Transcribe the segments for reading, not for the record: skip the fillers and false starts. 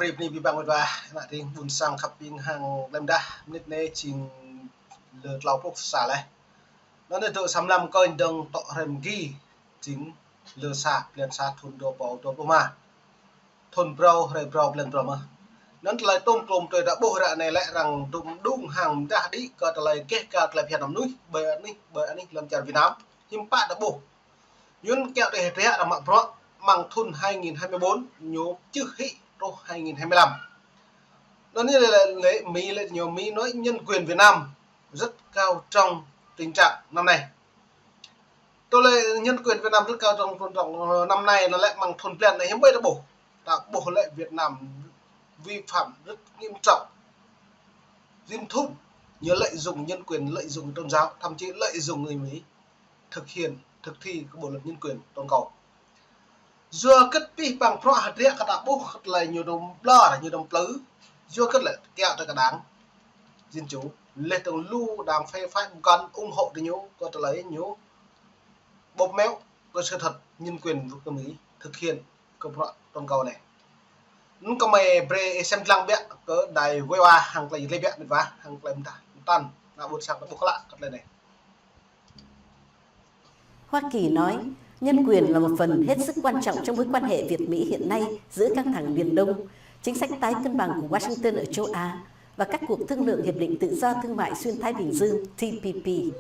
Bri ni bibang wa na ting bun sang kaping hang lemda nit ne ching le tlau pok sa le nó ne to samlam ko dong to rem gi chính le sa plen sa thun do ma thun brau re brau plen brau ma nan tlai tom klom tôi đã bố ra này lại rằng đúng hàng đã đi có lại kết cả lại phiền nằm núi bởi anh làm chả Việt Nam hiếm bạn đã bố yun kẹo để thế là mạng pro mang thun 2024 nhố chứ hị pro 2025 nó như là lễ Mỹ lại nhiều Mỹ nói nhân quyền Việt Nam rất cao trong tình trạng năm nay tôi lại nhân quyền Việt Nam rất cao trong năm nay nó lại mang thun plen này hiếm bây đã bổ tạo bổ lệ Việt Nam vi phạm rất nghiêm trọng diêm thun nhớ lợi dụng nhân quyền lợi dụng tôn giáo thậm chí lợi dụng người Mỹ thực thi các bộ luật nhân quyền toàn cầu do kết pi bằng pro hạt rẽ cả đạo bố là nhiều đồng lo nhiều đồng plứ do kết lại kẹo cho cả đáng dân chủ lệ tổng lưu đảng phê phái con ủng hộ thì nhố có thể lấy nhố bóp méo có sự thật nhân quyền của Mỹ thực hiện công pro toàn cầu này nó có mày bre xem lăng bẹ cỡ đài quay qua hàng lấy bẹ được và hàng lấy tan là buồn sang buộc lại cất lên này. Hoa Kỳ nói nhân quyền là một phần hết sức quan trọng trong mối quan hệ Việt-Mỹ hiện nay giữa căng thẳng Biển Đông, chính sách tái cân bằng của Washington ở châu Á và các cuộc thương lượng hiệp định tự do thương mại xuyên Thái Bình Dương TPP.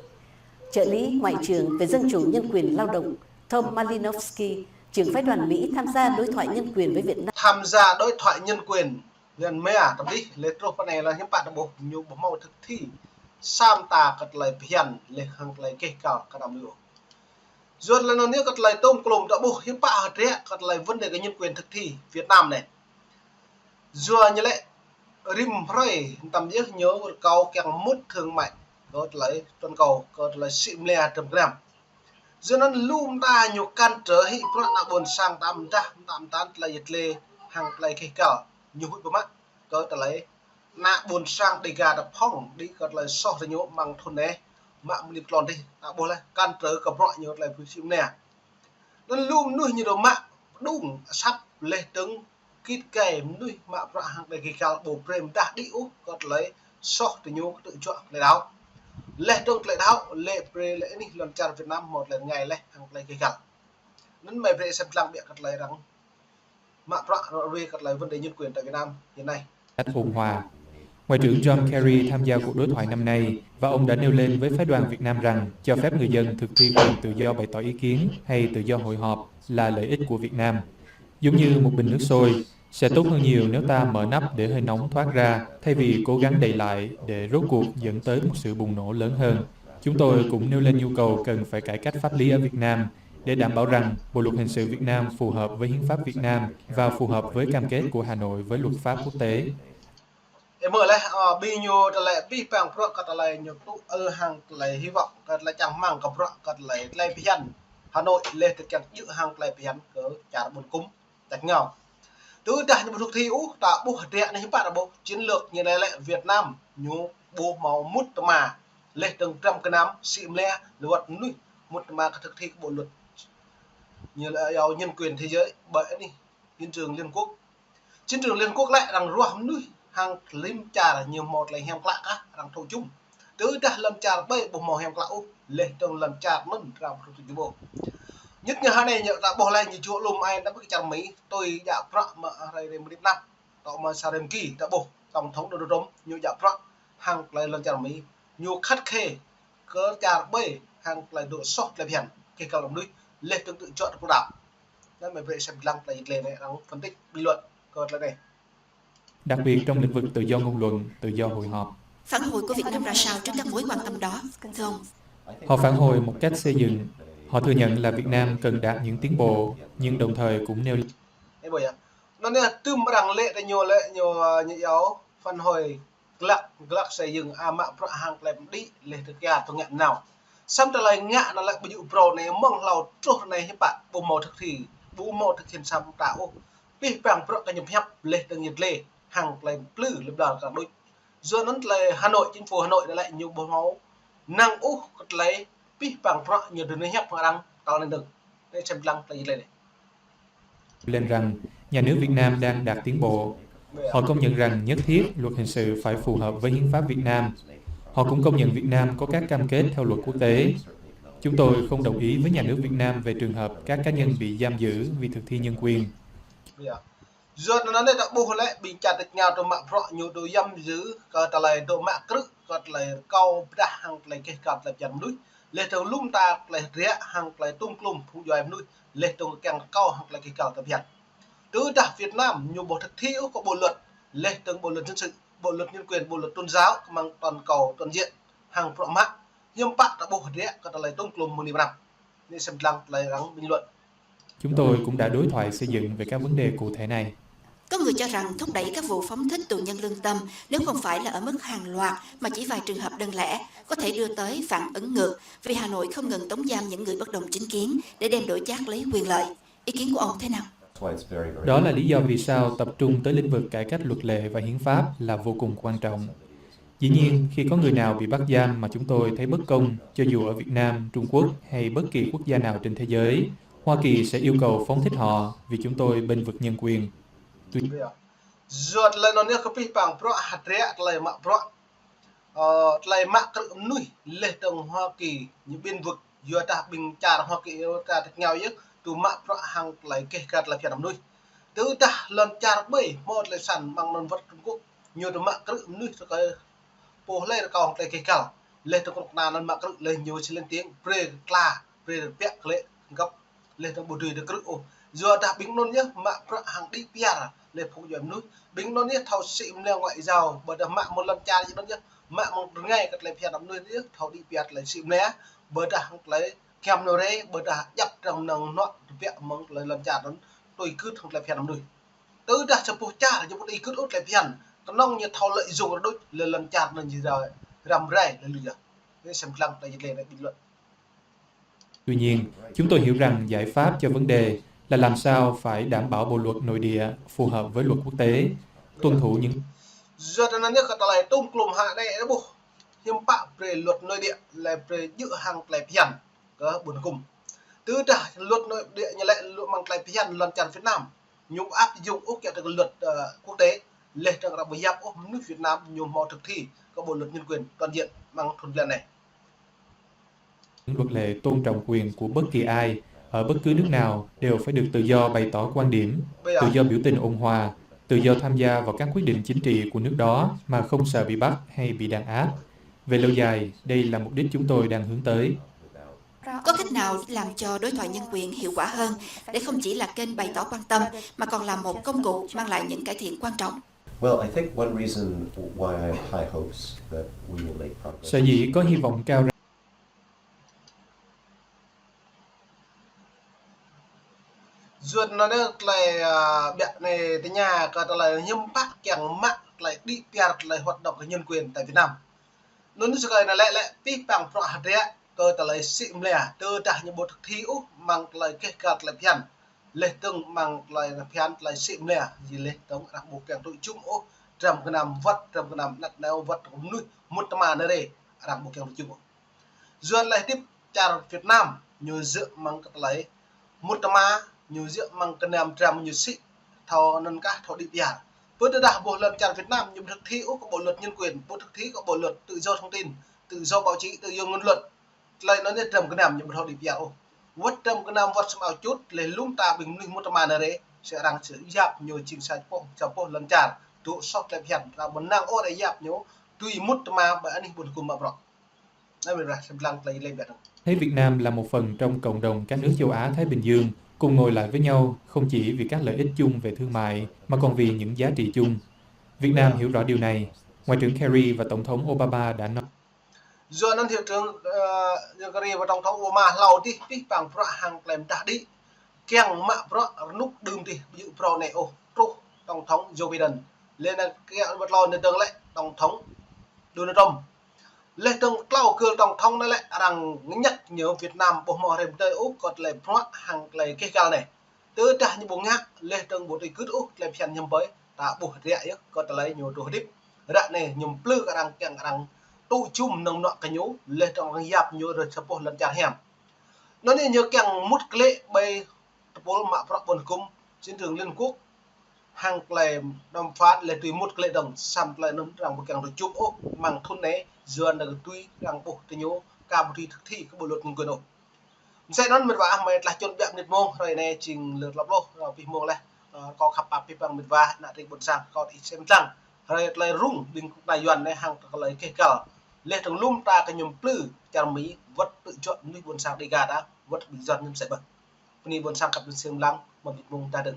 Trợ lý Ngoại trưởng về Dân chủ Nhân quyền Lao động Tom Malinowski, trưởng phái đoàn Mỹ tham gia đối thoại nhân quyền với Việt Nam. Tham gia đối thoại nhân quyền gần mấy tập đi lễ trô phần này là những bạn bộ nhiều bộ màu thực thi sam ta cật lại hiền lễ hàng lại kê cao cả đồng lượng rồi là nó nếu cật lại tôm cồn đã bộ những bạn hạt rẽ cật lại vấn đề cái nhân quyền thực thi Việt Nam này rồi như lệ rim rồi tầm nhớ cầu càng mút thương mại cật lại toàn cầu cật lại xịm lè trầm gram do nó lùm ta nhiều can trở hi pro na buồn sang tam tan là dịch lệ hàng lại kê cao nhiều hụt bấm mắt cật lại na buồn sang đi gà đập phong đi cật lại so với nhau bằng thôn này mạng liệp lòn đi bố lại can trở gặp rọi nhiều lại với chim nè nó luôn nuôi như đồ mạng đúng sắp lê trứng kít kèm nuôi mạng rạ hàng để kỳ cao bổ prem đã đi ú có lấy so từ nhau tự chọn lấy đáo lê trứng lấy đáo lê pre lễ đi lần chào Việt Nam một lần ngày lê hàng lấy kỳ cao nên mày về xem lăng bịa cật lấy rằng mạng rạ rồi cật lấy vấn đề nhân quyền tại Việt Nam hiện nay cách ôn hòa. Ngoại trưởng John Kerry tham gia cuộc đối thoại năm nay và ông đã nêu lên với phái đoàn Việt Nam rằng cho phép người dân thực thi quyền tự do bày tỏ ý kiến hay tự do hội họp là lợi ích của Việt Nam. Giống như một bình nước sôi, sẽ tốt hơn nhiều nếu ta mở nắp để hơi nóng thoát ra thay vì cố gắng đậy lại để rốt cuộc dẫn tới một sự bùng nổ lớn hơn. Chúng tôi cũng nêu lên nhu cầu cần phải cải cách pháp lý ở Việt Nam để đảm bảo rằng Bộ luật hình sự Việt Nam phù hợp với hiến pháp Việt Nam và phù hợp với cam kết của Hà Nội với luật pháp quốc tế. em mở lại bi nhiêu lại bi bang pro cật lại nhiều tụ hàng lại hy vọng cật lại chẳng mang cặp pro cật lại pian Hà Nội lên thực hiện dự hàng lại pian cỡ trả buồn cúng đánh nhau từ đại một thuộc thi ú tạo bộ hạt rẽ này bạn là bộ chiến lược như này lại Việt Nam nhú bộ màu mút mà lên từng trăm cái năm xịm le luật núi một mà thực thi bộ luật như là nhân quyền thế giới bởi đi chiến trường liên quốc lại rằng ruộng núi hàng lim trà là nhiều một là heo lạ á rằng thổ chung từ đã làm trà là bê bộ màu heo lạ lên trong làm trà mừng ra một thủ bộ nhất như hai này nhớ là bỏ lại như chỗ lùm ai đã bị chàng Mỹ tôi dạ pro mà đây một năm đó mà Sarem Kỳ đã bộ tổng thống Donald Trump nhiều dạ pro hàng lại làm trà Mỹ nhiều khắt khe cỡ trà bê hàng lại độ sót lại hiển cái cầu lòng núi lên tương tự chọn của đảo nên mình về xem lăng là dịch lên này đang phân tích bình luận cờ là này. Đặc biệt trong lĩnh vực tự do ngôn luận, tự do hội họp. Phản hồi của Việt Nam ra sao trước các mối quan tâm đó, thưa ông? Họ phản hồi một cách xây dựng. Họ thừa nhận là Việt Nam cần đạt những tiến bộ, nhưng đồng thời cũng nêu nó nên là tư mà rằng lệ nhiều như giáo phản hồi glak xây dựng mạng pro hàng làm đi lệ thực ra tôi nhận nào xong trở lại ngạ nó lại bị dụ pro này mong lào trốt này các bạn bộ màu thực hiện xong tạo vì bằng pro cái nhập hẹp lệ từng nhiệt lệ hàng làm plư lập đảo cả đôi do nó là Hà Nội chính phủ Hà Nội lại nhiều bộ máu năng lấy vì bằng pro nhiều đường hẹp mà đang tạo lên được để xem lăng là gì này lên rằng nhà nước Việt Nam đang đạt tiến bộ. Họ công nhận rằng nhất thiết luật hình sự phải phù hợp với hiến pháp Việt Nam. Họ cũng công nhận Việt Nam có các cam kết theo luật quốc tế. Chúng tôi không đồng ý với nhà nước Việt Nam về trường hợp các cá nhân bị giam giữ vì thực thi nhân quyền. Rồi nó đã buộc lại bình chặt được nhau trong mạng rõ nhiều đồ giam giữ có trả lời đồ mạng cự có trả lời câu đã hàng lại cái cặp là chặt núi lên từ lung ta lại rẽ hàng lại tung klum phụ do em núi lên từ càng cao hàng lại cái cặp tập nhặt từ đã Việt Nam nhiều bộ thực thi có bộ luật lên từ bộ luật dân sự bộ luật nhân quyền bộ luật tôn giáo mang toàn cầu toàn diện hàng rõ mạng nhưng bạn đã buộc rẽ có trả lời tung klum một niệm năm nên xem lăng lại gắng bình luận. Chúng tôi cũng đã đối thoại xây dựng về các vấn đề cụ thể này. Có người cho rằng thúc đẩy các vụ phóng thích tù nhân lương tâm nếu không phải là ở mức hàng loạt mà chỉ vài trường hợp đơn lẻ có thể đưa tới phản ứng ngược vì Hà Nội không ngừng tống giam những người bất đồng chính kiến để đem đổi chác lấy quyền lợi. Ý kiến của ông thế nào? Đó là lý do vì sao tập trung tới lĩnh vực cải cách luật lệ và hiến pháp là vô cùng quan trọng. Dĩ nhiên, khi có người nào bị bắt giam mà chúng tôi thấy bất công, cho dù ở Việt Nam, Trung Quốc hay bất kỳ quốc gia nào trên thế giới, Hoa Kỳ sẽ yêu cầu phóng thích họ vì chúng tôi bênh vực nhân quyền. Rồi lên nó nhớ cái bằng pro hạt rẽ lại mạng pro lại mạng cự núi lên tầng Hoa Kỳ những biên vực vừa ta bình trà Hoa Kỳ ta thật nhau nhất từ mạng pro hàng lại kê gạt lại phiền núi từ ta lần trà bảy một lại sẵn bằng non vật Trung Quốc nhiều từ mạng cự núi cho cái bộ lên còn lại kê cả lên tầng quốc nào mạng cự lên nhiều chỉ lên tiếng pre cla pre pek lệ gấp lên tầng bộ đời được cự giờ ta bình non nhé mạng pro hàng đi pia lên phụ giúp núi bình nó nhé thầu xịn leo ngoại giao bởi mạng một lần cha gì đó nhé mạng một ngày cất lấy phiền lắm nuôi nhé thầu đi việt lấy xịn lẽ bởi đã lấy kem nó đấy bởi đã dập trong nòng nọ vẹn mong lấy lần cha đó tôi cứ không lấy phiền lắm nuôi từ đã cho bộ cha là cho bộ đi cứ út lấy phiền còn nông như thầu lợi dụng đôi lần cha là gì rồi rầm rề là lừa nên xem lăng tại dịch lên bình luận. Tuy nhiên, chúng tôi hiểu rằng giải pháp cho vấn đề là làm sao phải đảm bảo bộ luật nội địa phù hợp với luật quốc tế, tuân thủ những giờ nó nhớ cả lại tung klum hạ đây đó bộ hiệp bạo về luật nội địa là về giữ hàng lại phiền có buồn cùng từ trả luật nội địa như lại luật bằng lại phiền lần chặn Việt Nam nhung áp dụng úc kẹt luật quốc tế lên trang đặc biệt giáp nước Việt Nam nhung mò thực thi có bộ luật nhân quyền toàn diện bằng thuận lợi này. luật lệ tôn trọng quyền của bất kỳ ai ở bất cứ nước nào đều phải được tự do bày tỏ quan điểm, tự do biểu tình ôn hòa, tự do tham gia vào các quyết định chính trị của nước đó mà không sợ bị bắt hay bị đàn áp. Về lâu dài, đây là mục đích chúng tôi đang hướng tới. Có cách nào làm cho đối thoại nhân quyền hiệu quả hơn để không chỉ là kênh bày tỏ quan tâm mà còn là một công cụ mang lại những cải thiện quan trọng? Sở dĩ có hy vọng cao rằng Duyệt nó được lại biệt này tới nhà cả là hiếm phát kèng mạng lại đi piạt lại hoạt động của nhân quyền tại Việt Nam. Nó như cái này lại tí bằng rõ hạt rẽ cơ ta lại xịn lẻ từ trả những bộ thực thi úc mang lại kết gạt lại phiền lệ từng mang lại phiền lại xịn lẻ gì lệ tống đặc bộ kèng tội chung úc trầm cái nằm vật trầm cái nằm đặt neo vật cũng nuôi một mà nơi đây đặc bộ kèng tội chung duyệt lại tiếp trả Việt Nam như dựa mang lại một mà nhiều rượu mang cái nằm trầm nhiều xịn thao nâng các thao đi bìa với đã bộ luật trả Việt Nam nhiều thực thi úc có bộ luật nhân quyền bộ thực thi có bộ luật tự do thông tin tự do báo chí tự do ngôn luận lại nó nên trầm cái nằm nhiều thao đi bìa vất trầm cái nằm vất sao chút lấy lung ta bình minh một mà này sẽ đang sử giáp nhiều chính sách po cho po lần trả tụ sót lại hiện là một năng ô để giáp nhớ tùy một mà bởi anh buồn cùng mà rõ đây mình ra xem lăng lấy lên biệt thấy Việt Nam là một phần trong cộng đồng các nước châu Á Thái Bình Dương cùng ngồi lại với nhau không chỉ vì các lợi ích chung về thương mại mà còn vì những giá trị chung. Việt Nam hiểu rõ điều này. Ngoại trưởng Kerry và Tổng thống Obama đã nói. Rồi nên hiệu trưởng Kerry và Tổng thống Obama lâu đi biết bằng pro hàng làm đã đi kèng mạ pro nút đường thì dự pro này Tổng thống Joe Biden lên là cái vật lò nên tương lại Tổng thống Donald Trump lên tương lao cường Tổng thống này lại rằng nhắc nhớ Việt Nam bộ mò rèm tây úc còn lại pro hàng lại cái gal này từ trả những bộ ngã lên tương bộ tây cứ úc làm phiền nhầm với ta bộ rẻ còn lại nhiều đồ đít rạ này nhầm plư cả rằng kèng rằng tụ chung nồng nọ cái nhú lên trong cái giáp nhú rồi sắp lần chặt hẻm nó nên nhớ kèng mút lệ bay bố mạ pro bồn cung trên đường Liên Quốc hàng lệ đâm phát lệ tùy một lệ đồng xăm lệ nấm rằng một càng rồi chụp ốp mang thôn né dườn là tùy rằng bộ tình nhố cả một thi thực thi các bộ luật quyền độ sẽ nói mệt vả mệt là chôn bẹn mệt mông rồi này trình lượt lọc lô rồi bị mông này có khắp bạc bị bằng mệt vả nãy thì buồn sang có ít xem rằng rồi lại rung đinh đại doan này hàng lấy cái cờ lệ thằng lum ta cái nhom plư chẳng mỹ vật tự chọn nuôi buồn sang đi gà đã vật bị giật nhưng sẽ bật ni buồn sang cặp xem lăng mà bị mông ta đừng